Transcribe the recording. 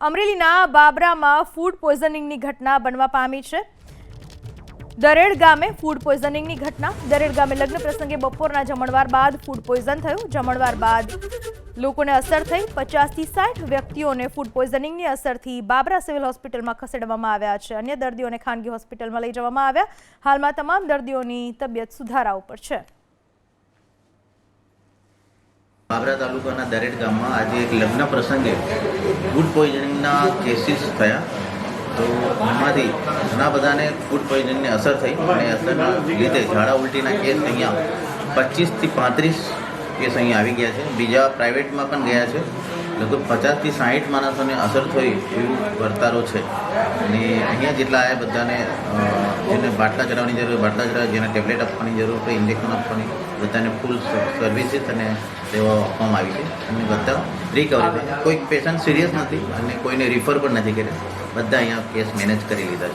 અમરેલીના બાબરામાં ફૂડ પોઈઝનિંગની ઘટના બનવા પામી છે। દરેડ ગામે ફૂડ પોઈઝનિંગની ઘટના। દરેડ ગામે લગ્ન પ્રસંગે બપોરના જમણવાર બાદ ફૂડ પોઈઝન થયું। જમણવાર બાદ લોકોને અસર થઈ। 50 થી 60 વ્યક્તિઓને ફૂડ પોઈઝનિંગની અસરથી બાબરા સિવિલ હોસ્પિટલમાં ખસેડવામાં આવ્યા છે। અન્ય દર્દીઓને ખાનગી હોસ્પિટલમાં લઈ જવામાં આવ્યા। હાલમાં તમામ દર્દીઓની તબિયત સુધારા ઉપર છે। બાબરા તાલુકાના દરેડ ગામમાં આજે એક લગ્ન પ્રસંગે ફૂડ પોઈઝનિંગના કેસીસ થયા। તો એમાંથી ઘણા બધાને ફૂડ પોઈઝનિંગની અસર થઈ અને અસરના લીધે ઝાડા ઉલટીના કેસ અહીંયા 25 થી 35 કેસ અહીંયા આવી ગયા છે। બીજા પ્રાઇવેટમાં પણ ગયા છે। લગભગ 50 થી 60 માણસોને અસર થઈ એવું વર્તારો છે અને અહીંયા જેટલા આવ્યા બધાને જેને બાટલા ચડાવવાની જરૂર હોય બાટલા ચડાવે, જેને ટેબ્લેટ આપવાની જરૂર હોય ઇન્જેક્શન આપવાની, બધાને ફૂલ સર્વિસીસ અને સેવાઓ આપવામાં આવી છે અને બધા રિકવરી। કોઈ પેશન્ટ સિરિયસ નથી અને કોઈને રિફર પણ નથી કર્યા। બધા અહીંયા કેસ મેનેજ કરી લીધા છે।